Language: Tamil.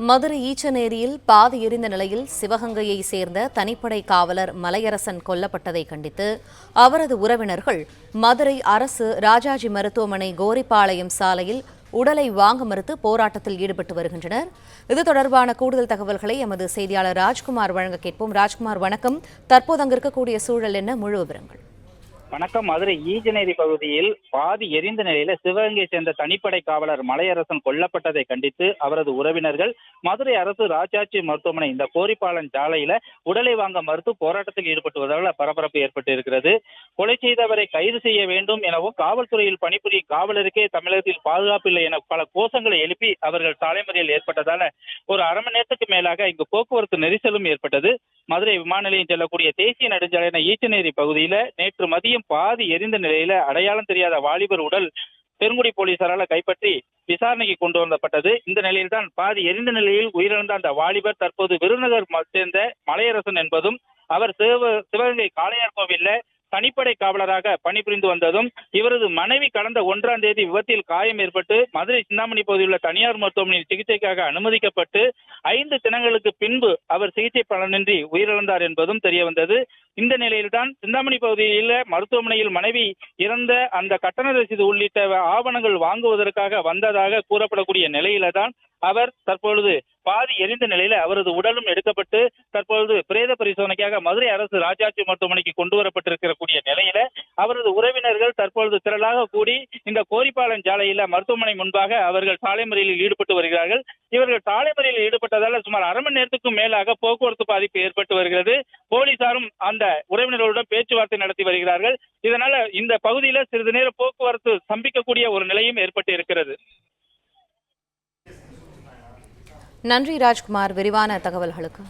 மதுரை ஈச்சநேரியில் பாதி எரிந்த நிலையில் சிவகங்கையை சேர்ந்த தனிப்படை காவலர் மலையரசன் கொல்லப்பட்டதை கண்டித்து அவரது உறவினர்கள் மதுரை அரசு ராஜாஜி மருத்துவமனை கோரிப்பாளையம் சாலையில் உடலை வாங்க மறுத்து போராட்டத்தில் ஈடுபட்டு வருகின்றனர். இது தொடர்பான கூடுதல் தகவல்களை எமது செய்தியாளர் ராஜ்குமார் வழங்க கேட்போம். ராஜ்குமார், வணக்கம். தற்போது அங்கு இருக்கக்கூடிய சூழல் என்ன? முழு விவரங்கள். வணக்கம். மதுரை ஈச்சநேரி பகுதியில் பாதி எரிந்த நிலையில சிவகங்கையை சேர்ந்த தனிப்படை காவலர் மலையரசன் கொல்லப்பட்டதை கண்டித்து அவரது உறவினர்கள் மதுரை அரசு ராஜாஜி மருத்துவமனை இந்த கோரிப்பாளையம் சாலையில உடலை வாங்க மறுத்து போராட்டத்தில் ஈடுபட்டு வருவதால் பரபரப்பு ஏற்பட்டு இருக்கிறது. கொலை செய்தவரை கைது செய்ய வேண்டும் எனவும் காவல்துறையில் பணிபுரியும் காவலருக்கே தமிழகத்தில் பாதுகாப்பு இல்லை என பல கோஷங்களை எழுப்பி அவர்கள் சாலை மறியல் ஏற்பட்டதால ஒரு அரை மணி நேரத்துக்கு மேலாக இங்கு போக்குவரத்து நெரிசலும் ஏற்பட்டது. மதுரை விமான நிலையம் செல்லக்கூடிய தேசிய நெடுஞ்சாலையான ஈச்சநேரி பகுதியில நேற்று மதியம் பாதி எரிந்த நிலையில அடையாளம் தெரியாத வாலிபர் உடல் பெருங்குடி போலீசாரால கைப்பற்றி விசாரணைக்கு கொண்டு வரப்பட்டது. இந்த நிலையில்தான் பாதி எரிந்த நிலையில் உயிரிழந்த அந்த வாலிபர் தற்போது விருதுநகர் சேர்ந்த மலையரசன் என்பதும் அவர் சிவகங்கை காளையார் கோவில்ல தனிப்படை காவலராக பணிபுரிந்து வந்ததும் இவரது மனைவி கடந்த 1ஆம் தேதி விபத்தில் காயம் ஏற்பட்டு மதுரை சிந்தாமணி பகுதியில் உள்ள தனியார் மருத்துவமனையில் சிகிச்சைக்காக அனுமதிக்கப்பட்டு 5 தினங்களுக்கு பின்பு அவர் சிகிச்சை பலனின்றி உயிரிழந்தார் என்பதும் தெரிய வந்தது. இந்த நிலையில்தான் சிந்தாமணி பகுதியில் மருத்துவமனையில் மனைவி இறந்த அந்த கட்டண ரசீது உள்ளிட்ட ஆவணங்கள் வாங்குவதற்காக வந்ததாக கூறப்படக்கூடிய நிலையில தான் அவர் தற்பொழுது பாதி எரிந்த நிலையில அவரது உடலும் எடுக்கப்பட்டு தற்பொழுது பிரேத பரிசோதனைக்காக மதுரை அரசு ராஜாஜி மருத்துவமனைக்கு கொண்டு வரப்பட்டிருக்கக்கூடிய நிலையில அவரது உறவினர்கள் தற்பொழுது திரளாக கூடி இந்த கோரிப்பாளையம் சாலையில மருத்துவமனை முன்பாக அவர்கள் சாலை மறியலில் ஈடுபட்டு வருகிறார்கள். இவர்கள் சாலை மறியலில் ஈடுபட்டதால் சுமார் அரை மணி நேரத்துக்கும் மேலாக போக்குவரத்து பாதிப்பு ஏற்பட்டு வருகிறது. போலீசாரும் அந்த உறவினர்களுடன் பேச்சுவார்த்தை நடத்தி வருகிறார்கள். இதனால இந்த பகுதியில சிறிது நேரம் போக்குவரத்து ஸ்தம்பிக்கக்கூடிய ஒரு நிலையும் ஏற்பட்டு இருக்கிறது. நன்றி ராஜ்குமார், விரிவான தகவல்களுக்கு.